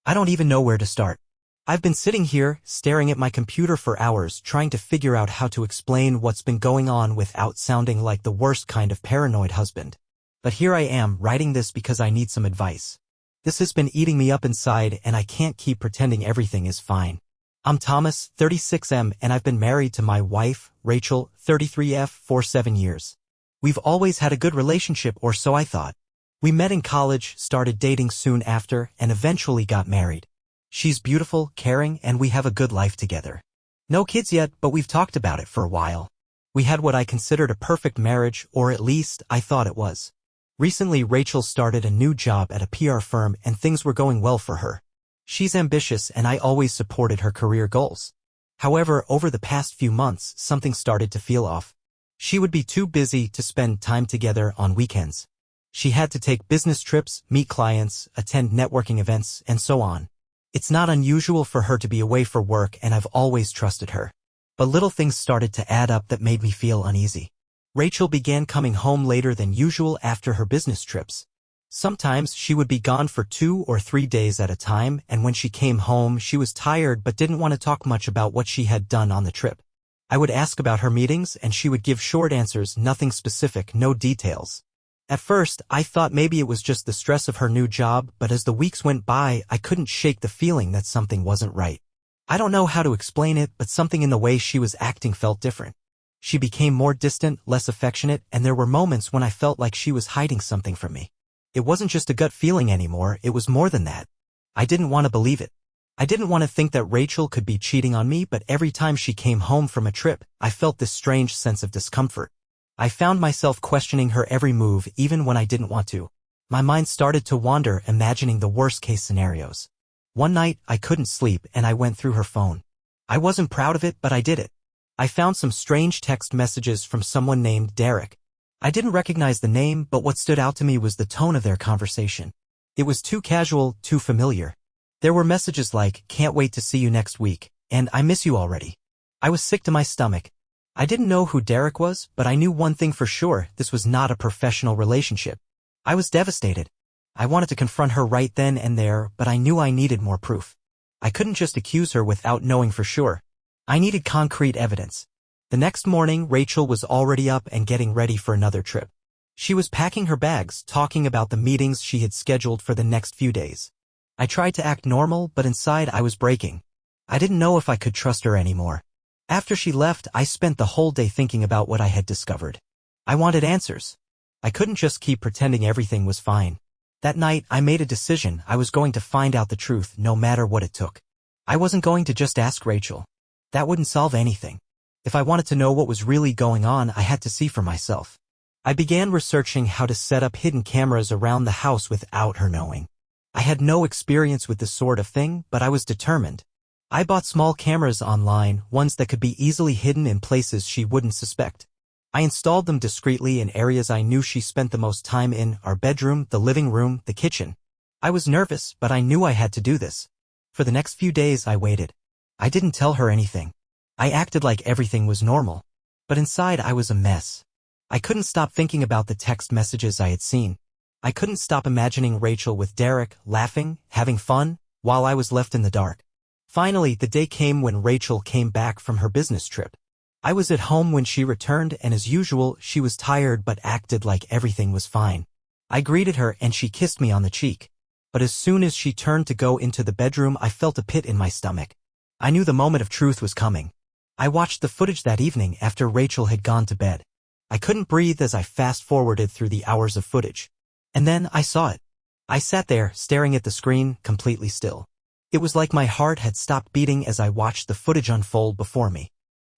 I don't even know where to start. I've been sitting here, staring at my computer for hours, trying to figure out how to explain what's been going on without sounding like the worst kind of paranoid husband. But here I am, writing this because I need some advice. This has been eating me up inside, and I can't keep pretending everything is fine. I'm Thomas, 36M, and I've been married to my wife, Rachel, 33F, for 7 years. We've always had a good relationship, or so I thought. We met in college, started dating soon after, and eventually got married. She's beautiful, caring, and we have a good life together. No kids yet, but we've talked about it for a while. We had what I considered a perfect marriage, or at least I thought it was. Recently, Rachel started a new job at a PR firm, and things were going well for her. She's ambitious, and I always supported her career goals. However, over the past few months, something started to feel off. She would be too busy to spend time together on weekends. She had to take business trips, meet clients, attend networking events, and so on. It's not unusual for her to be away for work, and I've always trusted her. But little things started to add up that made me feel uneasy. Rachel began coming home later than usual after her business trips. Sometimes she would be gone for 2 or 3 days at a time, and when she came home she was tired but didn't want to talk much about what she had done on the trip. I would ask about her meetings, and she would give short answers, nothing specific, no details. At first, I thought maybe it was just the stress of her new job, but as the weeks went by, I couldn't shake the feeling that something wasn't right. I don't know how to explain it, but something in the way she was acting felt different. She became more distant, less affectionate, and there were moments when I felt like she was hiding something from me. It wasn't just a gut feeling anymore, it was more than that. I didn't want to believe it. I didn't want to think that Rachel could be cheating on me, but every time she came home from a trip, I felt this strange sense of discomfort. I found myself questioning her every move, even when I didn't want to. My mind started to wander, imagining the worst-case scenarios. One night, I couldn't sleep, and I went through her phone. I wasn't proud of it, but I did it. I found some strange text messages from someone named Derek. I didn't recognize the name, but what stood out to me was the tone of their conversation. It was too casual, too familiar. There were messages like, "Can't wait to see you next week," and "I miss you already." I was sick to my stomach. I didn't know who Derek was, but I knew one thing for sure: this was not a professional relationship. I was devastated. I wanted to confront her right then and there, but I knew I needed more proof. I couldn't just accuse her without knowing for sure. I needed concrete evidence. The next morning, Rachel was already up and getting ready for another trip. She was packing her bags, talking about the meetings she had scheduled for the next few days. I tried to act normal, but inside I was breaking. I didn't know if I could trust her anymore. After she left, I spent the whole day thinking about what I had discovered. I wanted answers. I couldn't just keep pretending everything was fine. That night, I made a decision. I was going to find out the truth, no matter what it took. I wasn't going to just ask Rachel. That wouldn't solve anything. If I wanted to know what was really going on, I had to see for myself. I began researching how to set up hidden cameras around the house without her knowing. I had no experience with this sort of thing, but I was determined. I bought small cameras online, ones that could be easily hidden in places she wouldn't suspect. I installed them discreetly in areas I knew she spent the most time in: our bedroom, the living room, the kitchen. I was nervous, but I knew I had to do this. For the next few days I waited. I didn't tell her anything. I acted like everything was normal. But inside I was a mess. I couldn't stop thinking about the text messages I had seen. I couldn't stop imagining Rachel with Derek, laughing, having fun, while I was left in the dark. Finally, the day came when Rachel came back from her business trip. I was at home when she returned, and as usual, she was tired but acted like everything was fine. I greeted her and she kissed me on the cheek. But as soon as she turned to go into the bedroom, I felt a pit in my stomach. I knew the moment of truth was coming. I watched the footage that evening after Rachel had gone to bed. I couldn't breathe as I fast-forwarded through the hours of footage. And then I saw it. I sat there, staring at the screen, completely still. It was like my heart had stopped beating as I watched the footage unfold before me.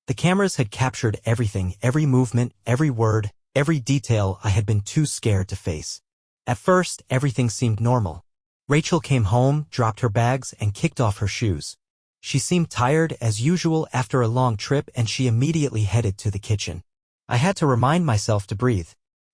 The cameras had captured everything, every movement, every word, every detail I had been too scared to face. At first, everything seemed normal. Rachel came home, dropped her bags, and kicked off her shoes. She seemed tired, as usual, after a long trip, and she immediately headed to the kitchen. I had to remind myself to breathe.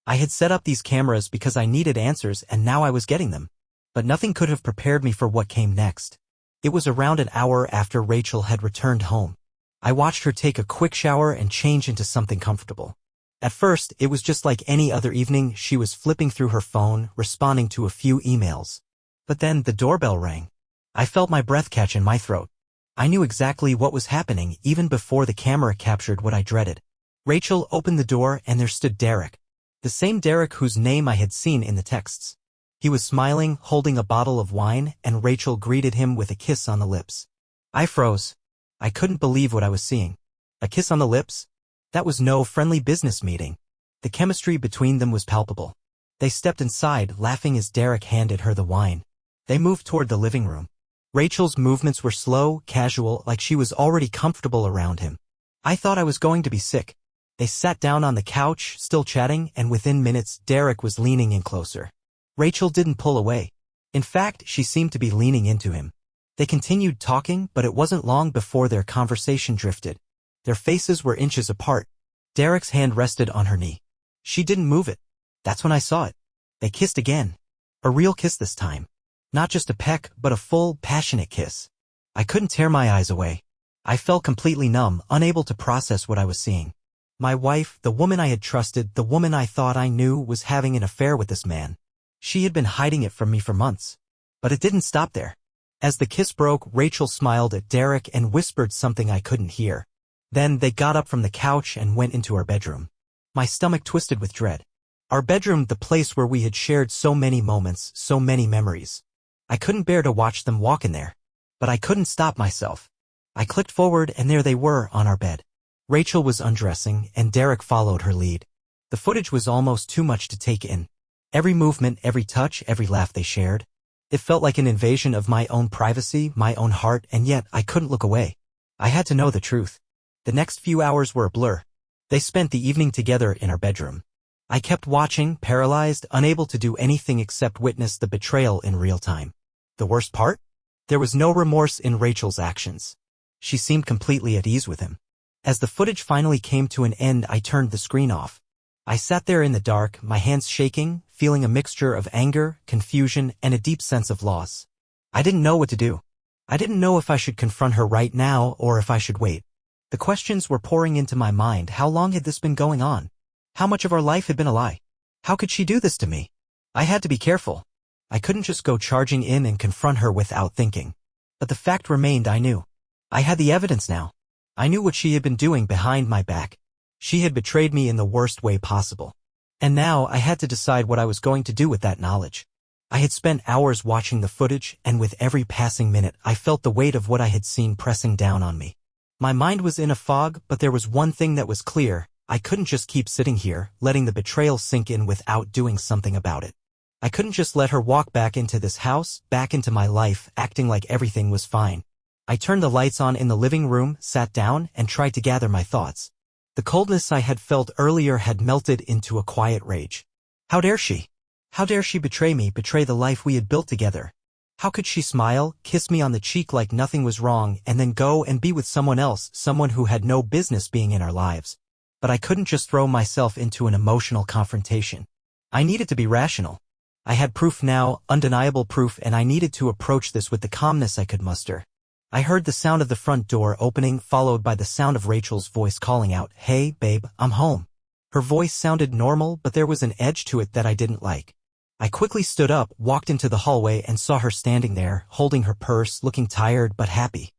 I had set up these cameras because I needed answers, and now I was getting them. But nothing could have prepared me for what came next. It was around an hour after Rachel had returned home. I watched her take a quick shower and change into something comfortable. At first, it was just like any other evening. She was flipping through her phone, responding to a few emails. But then the doorbell rang. I felt my breath catch in my throat. I knew exactly what was happening even before the camera captured what I dreaded. Rachel opened the door and there stood Derek. The same Derek whose name I had seen in the texts. He was smiling, holding a bottle of wine, and Rachel greeted him with a kiss on the lips. I froze. I couldn't believe what I was seeing. A kiss on the lips? That was no friendly business meeting. The chemistry between them was palpable. They stepped inside, laughing as Derek handed her the wine. They moved toward the living room. Rachel's movements were slow, casual, like she was already comfortable around him. I thought I was going to be sick. They sat down on the couch, still chatting, and within minutes, Derek was leaning in closer. Rachel didn't pull away. In fact, she seemed to be leaning into him. They continued talking, but it wasn't long before their conversation drifted. Their faces were inches apart. Derek's hand rested on her knee. She didn't move it. That's when I saw it. They kissed again. A real kiss this time. Not just a peck, but a full, passionate kiss. I couldn't tear my eyes away. I felt completely numb, unable to process what I was seeing. My wife, the woman I had trusted, the woman I thought I knew, was having an affair with this man. She had been hiding it from me for months. But it didn't stop there. As the kiss broke, Rachel smiled at Derek and whispered something I couldn't hear. Then they got up from the couch and went into our bedroom. My stomach twisted with dread. Our bedroom, the place where we had shared so many moments, so many memories. I couldn't bear to watch them walk in there. But I couldn't stop myself. I clicked forward and there they were on our bed. Rachel was undressing and Derek followed her lead. The footage was almost too much to take in. Every movement, every touch, every laugh they shared. It felt like an invasion of my own privacy, my own heart, and yet I couldn't look away. I had to know the truth. The next few hours were a blur. They spent the evening together in our bedroom. I kept watching, paralyzed, unable to do anything except witness the betrayal in real time. The worst part? There was no remorse in Rachel's actions. She seemed completely at ease with him. As the footage finally came to an end, I turned the screen off. I sat there in the dark, my hands shaking, feeling a mixture of anger, confusion, and a deep sense of loss. I didn't know what to do. I didn't know if I should confront her right now or if I should wait. The questions were pouring into my mind. How long had this been going on? How much of our life had been a lie? How could she do this to me? I had to be careful. I couldn't just go charging in and confront her without thinking. But the fact remained, I knew. I had the evidence now. I knew what she had been doing behind my back. She had betrayed me in the worst way possible. And now I had to decide what I was going to do with that knowledge. I had spent hours watching the footage, and with every passing minute I felt the weight of what I had seen pressing down on me. My mind was in a fog, but there was one thing that was clear. I couldn't just keep sitting here, letting the betrayal sink in without doing something about it. I couldn't just let her walk back into this house, back into my life, acting like everything was fine. I turned the lights on in the living room, sat down, and tried to gather my thoughts. The coldness I had felt earlier had melted into a quiet rage. How dare she? How dare she betray me, betray the life we had built together? How could she smile, kiss me on the cheek like nothing was wrong, and then go and be with someone else, someone who had no business being in our lives? But I couldn't just throw myself into an emotional confrontation. I needed to be rational. I had proof now, undeniable proof, and I needed to approach this with the calmness I could muster. I heard the sound of the front door opening, followed by the sound of Rachel's voice calling out, "Hey, babe, I'm home." Her voice sounded normal, but there was an edge to it that I didn't like. I quickly stood up, walked into the hallway, and saw her standing there, holding her purse, looking tired but happy.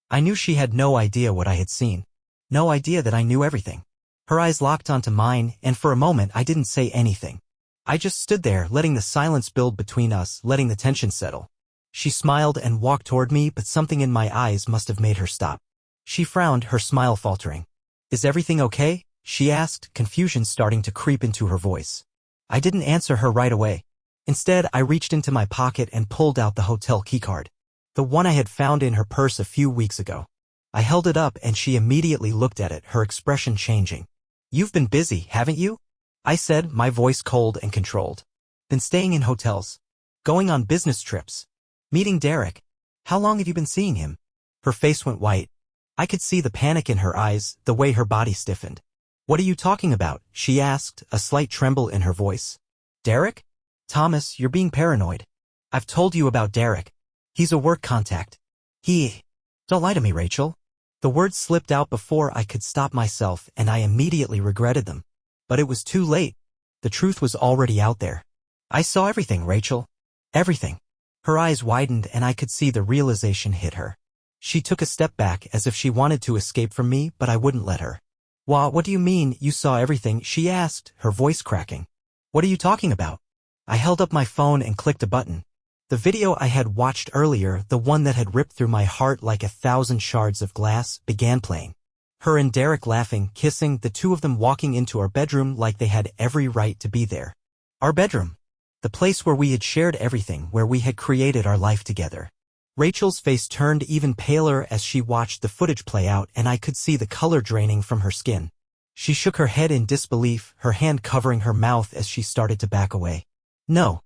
I knew she had no idea what I had seen. No idea that I knew everything. Her eyes locked onto mine, and for a moment I didn't say anything. I just stood there, letting the silence build between us, letting the tension settle. She smiled and walked toward me, but something in my eyes must have made her stop. She frowned, her smile faltering. "Is everything okay?" she asked, confusion starting to creep into her voice. I didn't answer her right away. Instead, I reached into my pocket and pulled out the hotel keycard. The one I had found in her purse a few weeks ago. I held it up and she immediately looked at it, her expression changing. "You've been busy, haven't you?" I said, my voice cold and controlled. "Been staying in hotels. Going on business trips. Meeting Derek. How long have you been seeing him?" Her face went white. I could see the panic in her eyes, the way her body stiffened. "What are you talking about?" she asked, a slight tremble in her voice. "Derek? Thomas, you're being paranoid. I've told you about Derek. He's a work contact. Don't lie to me, Rachel." The words slipped out before I could stop myself, and I immediately regretted them. But it was too late. The truth was already out there. "I saw everything, Rachel. Everything. Her eyes widened and I could see the realization hit her. She took a step back as if she wanted to escape from me, but I wouldn't let her. What do you mean, you saw everything?" she asked, her voice cracking. "What are you talking about?" I held up my phone and clicked a button. The video I had watched earlier, the one that had ripped through my heart like 1,000 shards of glass, began playing. Her and Derek laughing, kissing, the two of them walking into our bedroom like they had every right to be there. Our bedroom. The place where we had shared everything, where we had created our life together. Rachel's face turned even paler as she watched the footage play out, and I could see the color draining from her skin. She shook her head in disbelief, her hand covering her mouth as she started to back away. No,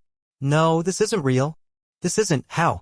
this isn't real. This isn't. How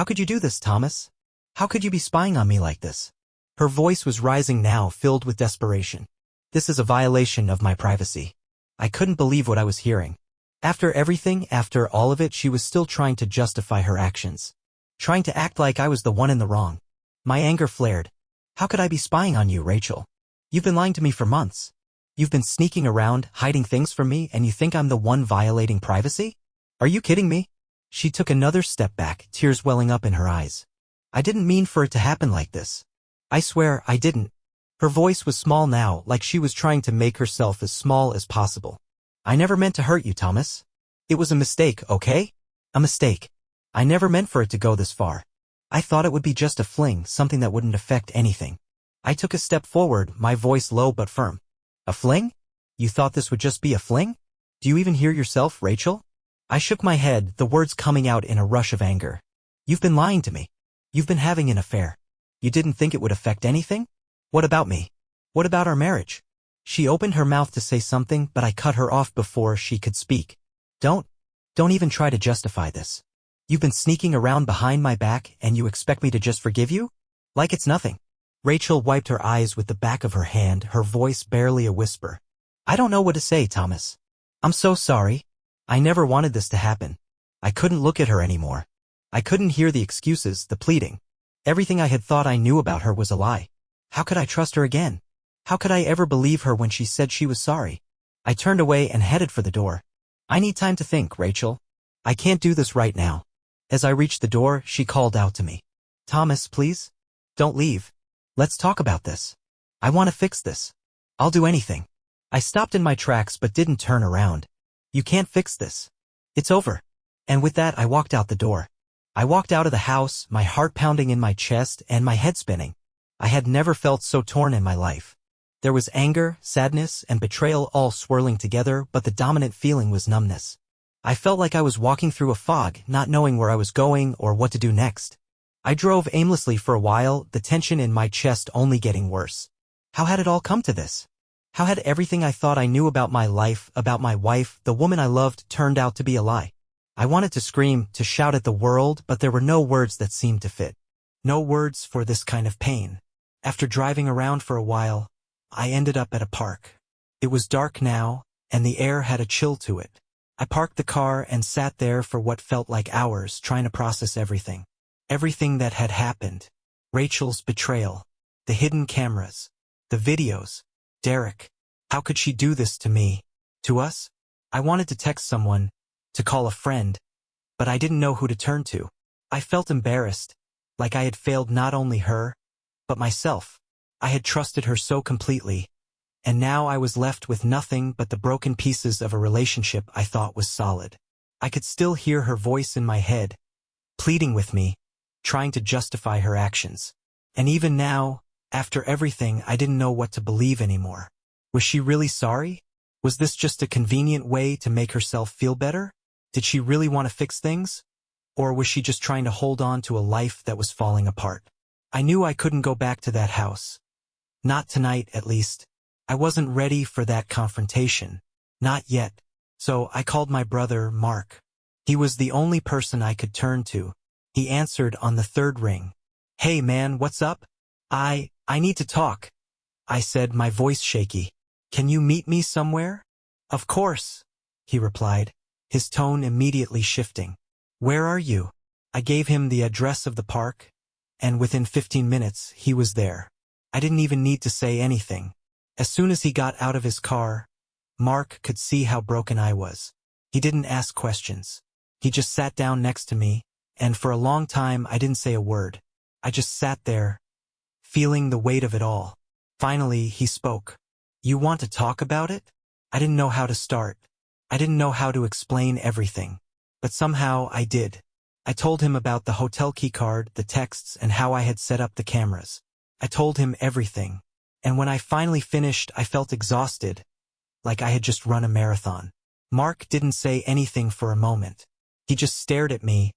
could you do this, Thomas? How could you be spying on me like this?" Her voice was rising now, filled with desperation. "This is a violation of my privacy." I couldn't believe what I was hearing. After everything, after all of it, she was still trying to justify her actions. Trying to act like I was the one in the wrong. My anger flared. "How could I be spying on you, Rachel? You've been lying to me for months. You've been sneaking around, hiding things from me, and you think I'm the one violating privacy? Are you kidding me?" She took another step back, tears welling up in her eyes. "I didn't mean for it to happen like this. I swear I didn't." Her voice was small now, like she was trying to make herself as small as possible. "I never meant to hurt you, Thomas. It was a mistake, okay? A mistake. I never meant for it to go this far. I thought it would be just a fling, something that wouldn't affect anything." I took a step forward, my voice low but firm. "A fling? You thought this would just be a fling? Do you even hear yourself, Rachel?" I shook my head, the words coming out in a rush of anger. "You've been lying to me. You've been having an affair. You didn't think it would affect anything? What about me? What about our marriage?" She opened her mouth to say something, but I cut her off before she could speak. Don't even try to justify this. You've been sneaking around behind my back, and you expect me to just forgive you? Like it's nothing." Rachel wiped her eyes with the back of her hand, her voice barely a whisper. "I don't know what to say, Thomas. I'm so sorry. I never wanted this to happen." I couldn't look at her anymore. I couldn't hear the excuses, the pleading. Everything I had thought I knew about her was a lie. How could I trust her again? How could I ever believe her when she said she was sorry? I turned away and headed for the door. "I need time to think, Rachel. I can't do this right now." As I reached the door, she called out to me. "Thomas, please? Don't leave. Let's talk about this. I want to fix this. I'll do anything." I stopped in my tracks but didn't turn around. "You can't fix this. It's over." And with that I walked out the door. I walked out of the house, my heart pounding in my chest and my head spinning. I had never felt so torn in my life. There was anger, sadness, and betrayal all swirling together, but the dominant feeling was numbness. I felt like I was walking through a fog, not knowing where I was going or what to do next. I drove aimlessly for a while, the tension in my chest only getting worse. How had it all come to this? How had everything I thought I knew about my life, about my wife, the woman I loved, turned out to be a lie? I wanted to scream, to shout at the world, but there were no words that seemed to fit. No words for this kind of pain. After driving around for a while, I ended up at a park. It was dark now, and the air had a chill to it. I parked the car and sat there for what felt like hours, trying to process everything. Everything that had happened. Rachel's betrayal. The hidden cameras. The videos. Derek. How could she do this to me? To us? I wanted to text someone, to call a friend, but I didn't know who to turn to. I felt embarrassed, like I had failed not only her, but myself. I had trusted her so completely, and now I was left with nothing but the broken pieces of a relationship I thought was solid. I could still hear her voice in my head, pleading with me, trying to justify her actions. And even now, after everything, I didn't know what to believe anymore. Was she really sorry? Was this just a convenient way to make herself feel better? Did she really want to fix things? Or was she just trying to hold on to a life that was falling apart? I knew I couldn't go back to that house. Not tonight, at least. I wasn't ready for that confrontation. Not yet. So I called my brother, Mark. He was the only person I could turn to. He answered on the third ring. "Hey man, what's up?" I need to talk," I said, my voice shaky. "Can you meet me somewhere?" "Of course," he replied, his tone immediately shifting. "Where are you?" I gave him the address of the park, and within 15 minutes he was there. I didn't even need to say anything. As soon as he got out of his car, Mark could see how broken I was. He didn't ask questions. He just sat down next to me, and for a long time I didn't say a word. I just sat there, feeling the weight of it all. Finally, he spoke. "You want to talk about it?" I didn't know how to start. I didn't know how to explain everything. But somehow I did. I told him about the hotel keycard, the texts, and how I had set up the cameras. I told him everything. And when I finally finished, I felt exhausted, like I had just run a marathon. Mark didn't say anything for a moment. He just stared at me,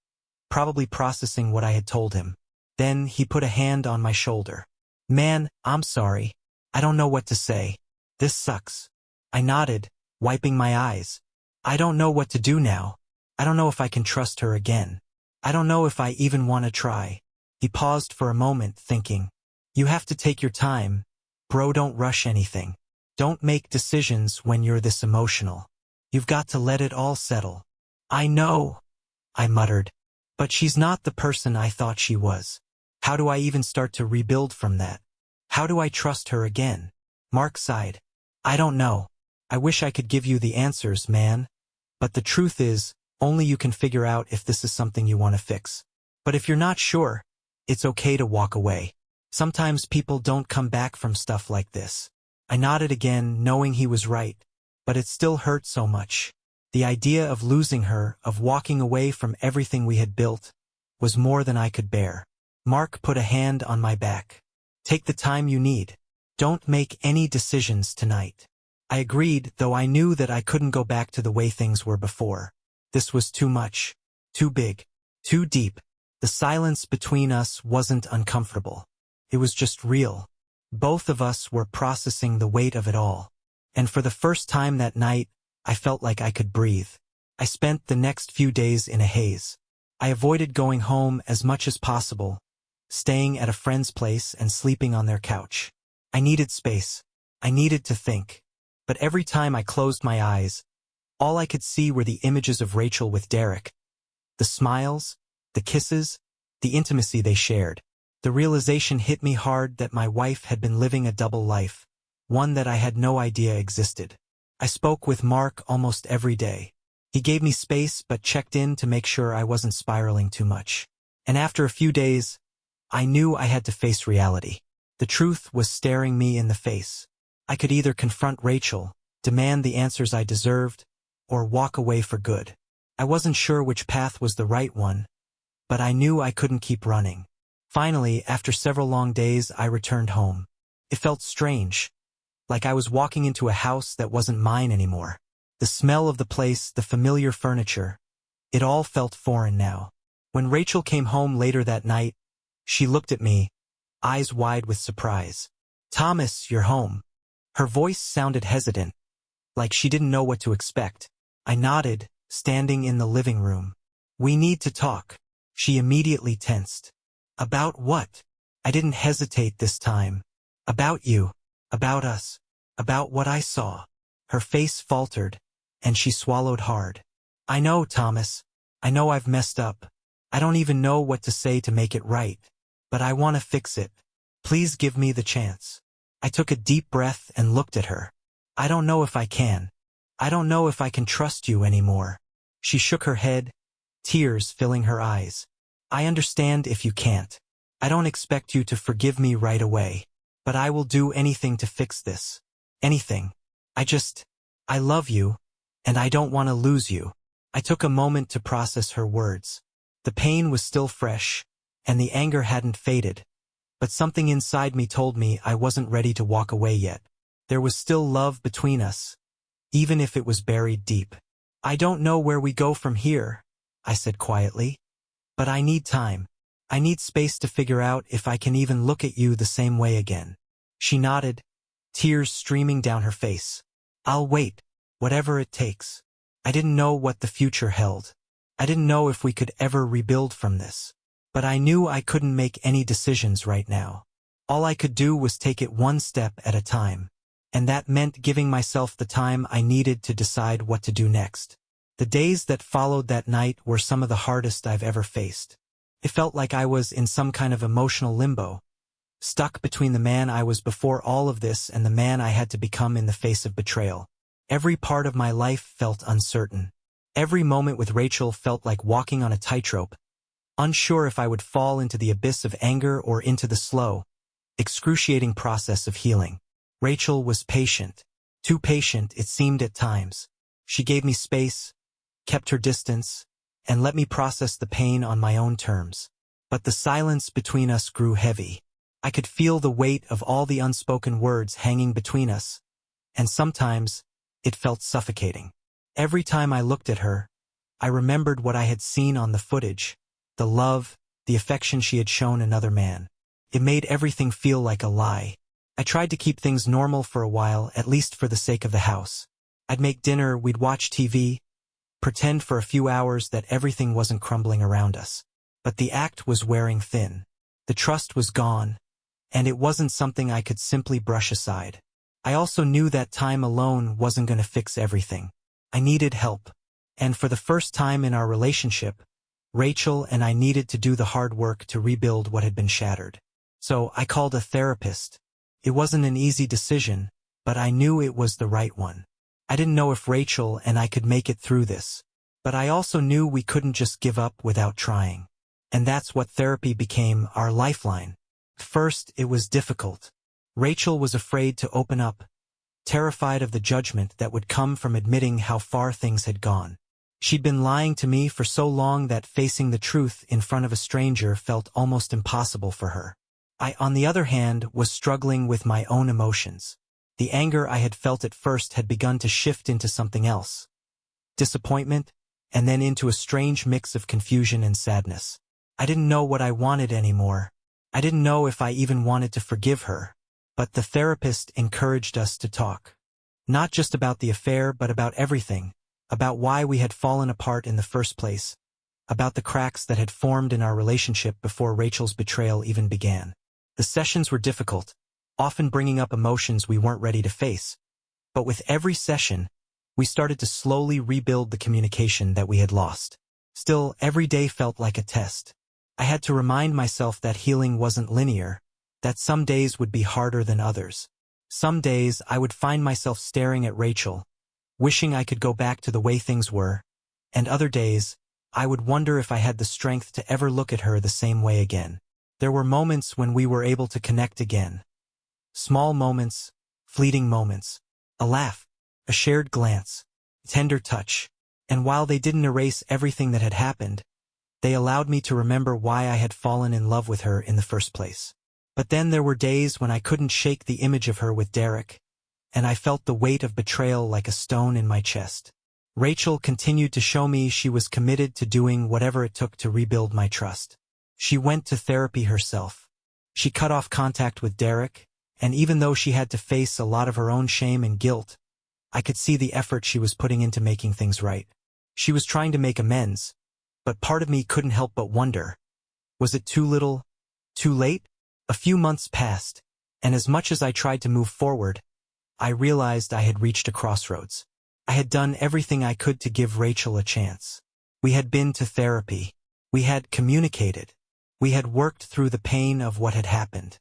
probably processing what I had told him. Then he put a hand on my shoulder. "Man, I'm sorry. I don't know what to say. This sucks." I nodded, wiping my eyes. "I don't know what to do now. I don't know if I can trust her again. I don't know if I even want to try." He paused for a moment, thinking. "You have to take your time. Bro, don't rush anything. Don't make decisions when you're this emotional. You've got to let it all settle." "I know," I muttered. "But she's not the person I thought she was. How do I even start to rebuild from that? How do I trust her again?" Mark sighed. "I don't know. I wish I could give you the answers, man. But the truth is, only you can figure out if this is something you want to fix. But if you're not sure, it's okay to walk away. Sometimes people don't come back from stuff like this." I nodded again, knowing he was right. But it still hurt so much. The idea of losing her, of walking away from everything we had built, was more than I could bear. Mark put a hand on my back. "Take the time you need. Don't make any decisions tonight." I agreed, though I knew that I couldn't go back to the way things were before. This was too much, too big, too deep. The silence between us wasn't uncomfortable. It was just real. Both of us were processing the weight of it all. And for the first time that night, I felt like I could breathe. I spent the next few days in a haze. I avoided going home as much as possible, staying at a friend's place and sleeping on their couch. I needed space. I needed to think. But every time I closed my eyes, all I could see were the images of Rachel with Derek. The smiles, the kisses, the intimacy they shared. The realization hit me hard that my wife had been living a double life, one that I had no idea existed. I spoke with Mark almost every day. He gave me space but checked in to make sure I wasn't spiraling too much. And after a few days, I knew I had to face reality. The truth was staring me in the face. I could either confront Rachel, demand the answers I deserved, or walk away for good. I wasn't sure which path was the right one, but I knew I couldn't keep running. Finally, after several long days, I returned home. It felt strange, like I was walking into a house that wasn't mine anymore. The smell of the place, the familiar furniture, it all felt foreign now. When Rachel came home later that night, she looked at me, eyes wide with surprise. "Thomas, you're home." Her voice sounded hesitant, like she didn't know what to expect. I nodded, standing in the living room. "We need to talk." She immediately tensed. "About what?" I didn't hesitate this time. "About you. About us. About what I saw." Her face faltered, and she swallowed hard. "I know, Thomas. I know I've messed up. I don't even know what to say to make it right. But I want to fix it. Please give me the chance." I took a deep breath and looked at her. "I don't know if I can. I don't know if I can trust you anymore." She shook her head, tears filling her eyes. "I understand if you can't. I don't expect you to forgive me right away. But I will do anything to fix this. Anything. I love you, and I don't want to lose you." I took a moment to process her words. The pain was still fresh, and the anger hadn't faded. But something inside me told me I wasn't ready to walk away yet. There was still love between us, even if it was buried deep. "I don't know where we go from here," I said quietly. "But I need time. I need space to figure out if I can even look at you the same way again." She nodded, tears streaming down her face. "I'll wait, whatever it takes." I didn't know what the future held. I didn't know if we could ever rebuild from this. But I knew I couldn't make any decisions right now. All I could do was take it one step at a time. And that meant giving myself the time I needed to decide what to do next. The days that followed that night were some of the hardest I've ever faced. It felt like I was in some kind of emotional limbo, stuck between the man I was before all of this and the man I had to become in the face of betrayal. Every part of my life felt uncertain. Every moment with Rachel felt like walking on a tightrope, unsure if I would fall into the abyss of anger or into the slow, excruciating process of healing. Rachel was patient. Too patient, it seemed at times. She gave me space, kept her distance, and let me process the pain on my own terms. But the silence between us grew heavy. I could feel the weight of all the unspoken words hanging between us, and sometimes it felt suffocating. Every time I looked at her, I remembered what I had seen on the footage, the love, the affection she had shown another man. It made everything feel like a lie. I tried to keep things normal for a while, at least for the sake of the house. I'd make dinner, we'd watch TV, pretend for a few hours that everything wasn't crumbling around us. But the act was wearing thin. The trust was gone, and it wasn't something I could simply brush aside. I also knew that time alone wasn't going to fix everything. I needed help. And for the first time in our relationship, Rachel and I needed to do the hard work to rebuild what had been shattered. So I called a therapist. It wasn't an easy decision, but I knew it was the right one. I didn't know if Rachel and I could make it through this, but I also knew we couldn't just give up without trying. And that's what therapy became, our lifeline. First, it was difficult. Rachel was afraid to open up, terrified of the judgment that would come from admitting how far things had gone. She'd been lying to me for so long that facing the truth in front of a stranger felt almost impossible for her. I, on the other hand, was struggling with my own emotions. The anger I had felt at first had begun to shift into something else. Disappointment, and then into a strange mix of confusion and sadness. I didn't know what I wanted anymore. I didn't know if I even wanted to forgive her. But the therapist encouraged us to talk. Not just about the affair, but about everything. About why we had fallen apart in the first place. About the cracks that had formed in our relationship before Rachel's betrayal even began. The sessions were difficult, often bringing up emotions we weren't ready to face. But with every session, we started to slowly rebuild the communication that we had lost. Still, every day felt like a test. I had to remind myself that healing wasn't linear, that some days would be harder than others. Some days I would find myself staring at Rachel, wishing I could go back to the way things were, and other days, I would wonder if I had the strength to ever look at her the same way again. There were moments when we were able to connect again. Small moments, fleeting moments, a laugh, a shared glance, tender touch, and while they didn't erase everything that had happened, they allowed me to remember why I had fallen in love with her in the first place. But then there were days when I couldn't shake the image of her with Derek, and I felt the weight of betrayal like a stone in my chest. Rachel continued to show me she was committed to doing whatever it took to rebuild my trust. She went to therapy herself. She cut off contact with Derek, and even though she had to face a lot of her own shame and guilt, I could see the effort she was putting into making things right. She was trying to make amends, but part of me couldn't help but wonder, was it too little, too late? A few months passed, and as much as I tried to move forward, I realized I had reached a crossroads. I had done everything I could to give Rachel a chance. We had been to therapy. We had communicated. We had worked through the pain of what had happened.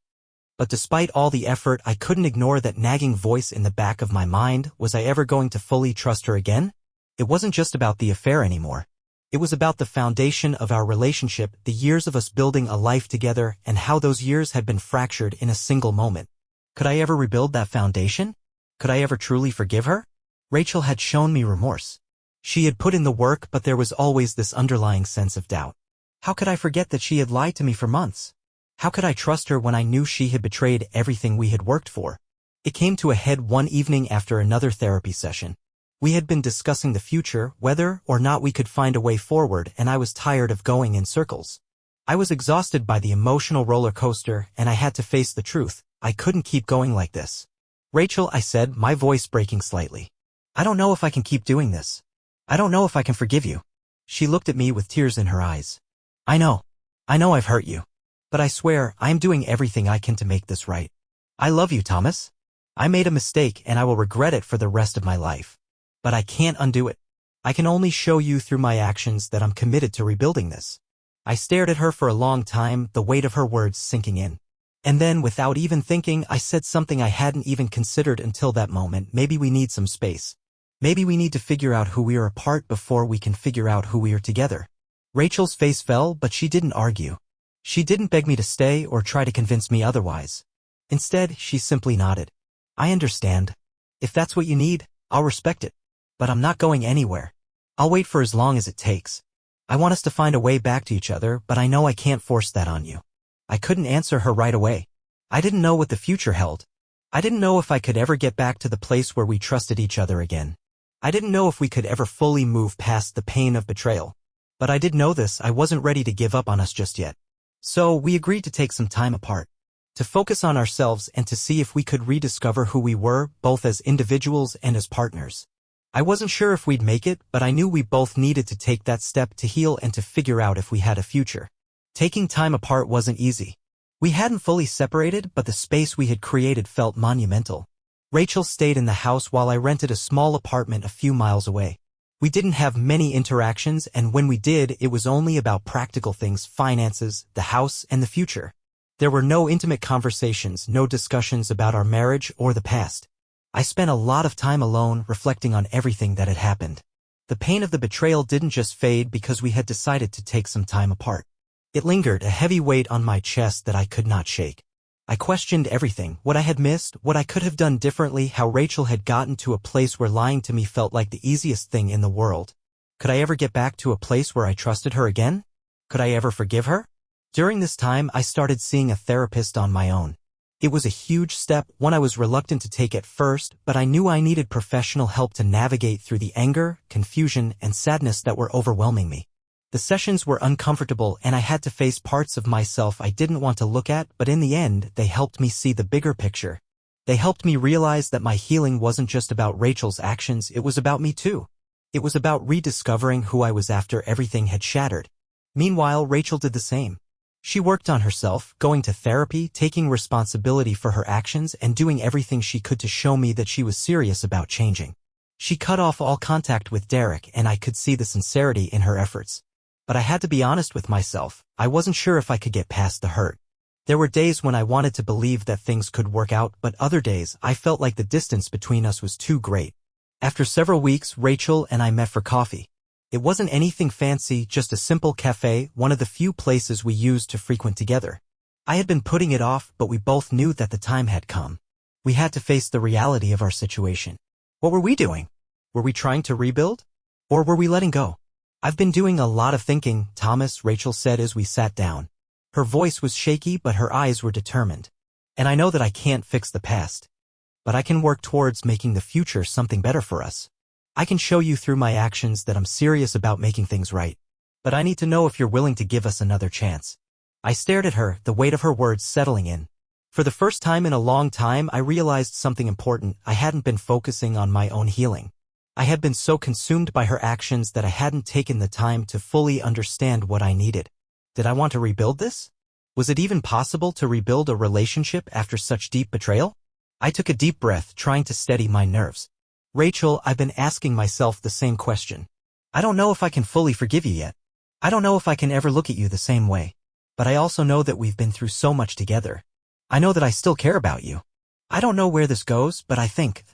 But despite all the effort, I couldn't ignore that nagging voice in the back of my mind. Was I ever going to fully trust her again? It wasn't just about the affair anymore. It was about the foundation of our relationship, the years of us building a life together, and how those years had been fractured in a single moment. Could I ever rebuild that foundation? Could I ever truly forgive her? Rachel had shown me remorse. She had put in the work, but there was always this underlying sense of doubt. How could I forget that she had lied to me for months? How could I trust her when I knew she had betrayed everything we had worked for? It came to a head one evening after another therapy session. We had been discussing the future, whether or not we could find a way forward, and I was tired of going in circles. I was exhausted by the emotional roller coaster, and I had to face the truth. I couldn't keep going like this. Rachel, I said, my voice breaking slightly. I don't know if I can keep doing this. I don't know if I can forgive you. She looked at me with tears in her eyes. I know I've hurt you. But I swear, I am doing everything I can to make this right. I love you, Thomas. I made a mistake and I will regret it for the rest of my life. But I can't undo it. I can only show you through my actions that I'm committed to rebuilding this. I stared at her for a long time, the weight of her words sinking in. And then, without even thinking, I said something I hadn't even considered until that moment. Maybe we need some space. Maybe we need to figure out who we are apart before we can figure out who we are together. Rachel's face fell, but she didn't argue. She didn't beg me to stay or try to convince me otherwise. Instead, she simply nodded. I understand. If that's what you need, I'll respect it. But I'm not going anywhere. I'll wait for as long as it takes. I want us to find a way back to each other, but I know I can't force that on you. I couldn't answer her right away. I didn't know what the future held. I didn't know if I could ever get back to the place where we trusted each other again. I didn't know if we could ever fully move past the pain of betrayal. But I did know this: I wasn't ready to give up on us just yet. So we agreed to take some time apart, to focus on ourselves and to see if we could rediscover who we were, both as individuals and as partners. I wasn't sure if we'd make it, but I knew we both needed to take that step to heal and to figure out if we had a future. Taking time apart wasn't easy. We hadn't fully separated, but the space we had created felt monumental. Rachel stayed in the house while I rented a small apartment a few miles away. We didn't have many interactions, and when we did, it was only about practical things: finances, the house, and the future. There were no intimate conversations, no discussions about our marriage or the past. I spent a lot of time alone, reflecting on everything that had happened. The pain of the betrayal didn't just fade because we had decided to take some time apart. It lingered, a heavy weight on my chest that I could not shake. I questioned everything: what I had missed, what I could have done differently, how Rachel had gotten to a place where lying to me felt like the easiest thing in the world. Could I ever get back to a place where I trusted her again? Could I ever forgive her? During this time, I started seeing a therapist on my own. It was a huge step, one I was reluctant to take at first, but I knew I needed professional help to navigate through the anger, confusion, and sadness that were overwhelming me. The sessions were uncomfortable, and I had to face parts of myself I didn't want to look at, but in the end, they helped me see the bigger picture. They helped me realize that my healing wasn't just about Rachel's actions, it was about me too. It was about rediscovering who I was after everything had shattered. Meanwhile, Rachel did the same. She worked on herself, going to therapy, taking responsibility for her actions, and doing everything she could to show me that she was serious about changing. She cut off all contact with Derek, and I could see the sincerity in her efforts. But I had to be honest with myself. I wasn't sure if I could get past the hurt. There were days when I wanted to believe that things could work out, but other days I felt like the distance between us was too great. After several weeks, Rachel and I met for coffee. It wasn't anything fancy, just a simple cafe, one of the few places we used to frequent together. I had been putting it off, but we both knew that the time had come. We had to face the reality of our situation. What were we doing? Were we trying to rebuild? Or were we letting go? I've been doing a lot of thinking, Thomas, Rachel said as we sat down. Her voice was shaky, but her eyes were determined. And I know that I can't fix the past. But I can work towards making the future something better for us. I can show you through my actions that I'm serious about making things right. But I need to know if you're willing to give us another chance. I stared at her, the weight of her words settling in. For the first time in a long time, I realized something important. I hadn't been focusing on my own healing. I had been so consumed by her actions that I hadn't taken the time to fully understand what I needed. Did I want to rebuild this? Was it even possible to rebuild a relationship after such deep betrayal? I took a deep breath, trying to steady my nerves. Rachel, I've been asking myself the same question. I don't know if I can fully forgive you yet. I don't know if I can ever look at you the same way. But I also know that we've been through so much together. I know that I still care about you. I don't know where this goes, but I think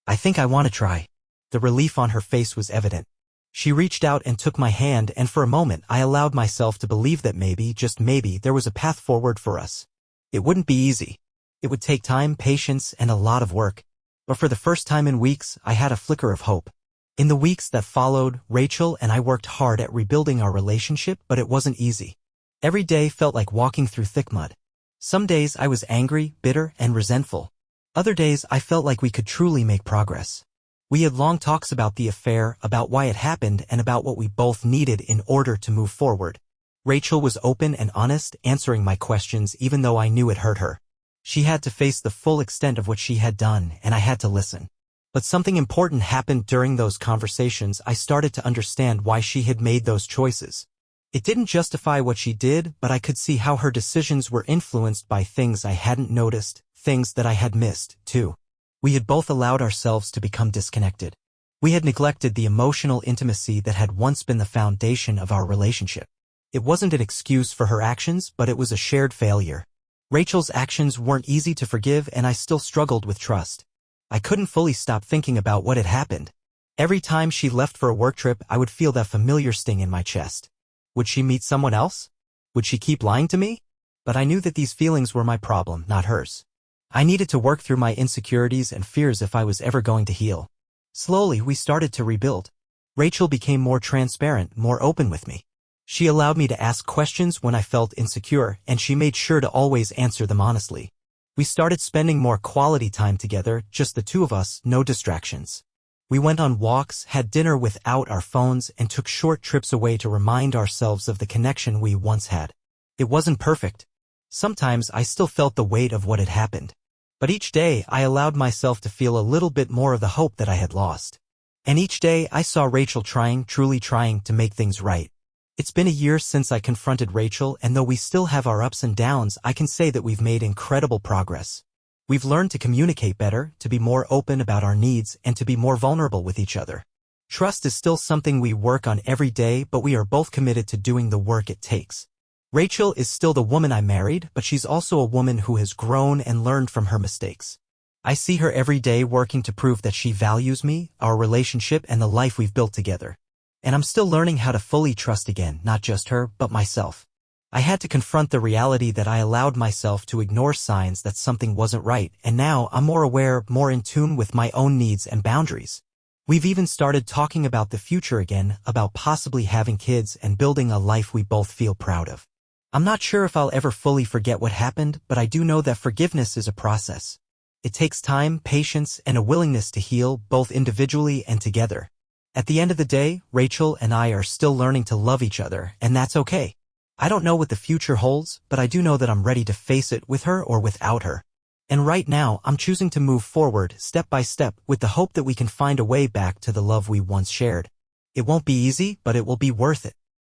I want to try. The relief on her face was evident. She reached out and took my hand, and for a moment I allowed myself to believe that maybe, just maybe, there was a path forward for us. It wouldn't be easy. It would take time, patience, and a lot of work. But for the first time in weeks, I had a flicker of hope. In the weeks that followed, Rachel and I worked hard at rebuilding our relationship, but it wasn't easy. Every day felt like walking through thick mud. Some days I was angry, bitter, and resentful. Other days I felt like we could truly make progress. We had long talks about the affair, about why it happened, and about what we both needed in order to move forward. Rachel was open and honest, answering my questions even though I knew it hurt her. She had to face the full extent of what she had done, and I had to listen. But something important happened during those conversations. I started to understand why she had made those choices. It didn't justify what she did, but I could see how her decisions were influenced by things I hadn't noticed, things that I had missed, too. We had both allowed ourselves to become disconnected. We had neglected the emotional intimacy that had once been the foundation of our relationship. It wasn't an excuse for her actions, but it was a shared failure. Rachel's actions weren't easy to forgive, and I still struggled with trust. I couldn't fully stop thinking about what had happened. Every time she left for a work trip, I would feel that familiar sting in my chest. Would she meet someone else? Would she keep lying to me? But I knew that these feelings were my problem, not hers. I needed to work through my insecurities and fears if I was ever going to heal. Slowly, we started to rebuild. Rachel became more transparent, more open with me. She allowed me to ask questions when I felt insecure, and she made sure to always answer them honestly. We started spending more quality time together, just the two of us, no distractions. We went on walks, had dinner without our phones, and took short trips away to remind ourselves of the connection we once had. It wasn't perfect. Sometimes I still felt the weight of what had happened. But each day I allowed myself to feel a little bit more of the hope that I had lost. And each day I saw Rachel truly trying to make things right. It's been a year since I confronted Rachel, and though we still have our ups and downs, I can say that we've made incredible progress. We've learned to communicate better, to be more open about our needs, and to be more vulnerable with each other. Trust is still something we work on every day, but we are both committed to doing the work it takes. Rachel is still the woman I married, but she's also a woman who has grown and learned from her mistakes. I see her every day working to prove that she values me, our relationship, and the life we've built together. And I'm still learning how to fully trust again, not just her, but myself. I had to confront the reality that I allowed myself to ignore signs that something wasn't right, and now I'm more aware, more in tune with my own needs and boundaries. We've even started talking about the future again, about possibly having kids and building a life we both feel proud of. I'm not sure if I'll ever fully forget what happened, but I do know that forgiveness is a process. It takes time, patience, and a willingness to heal, both individually and together. At the end of the day, Rachel and I are still learning to love each other, and that's okay. I don't know what the future holds, but I do know that I'm ready to face it with her or without her. And right now, I'm choosing to move forward, step by step, with the hope that we can find a way back to the love we once shared. It won't be easy, but it will be worth it.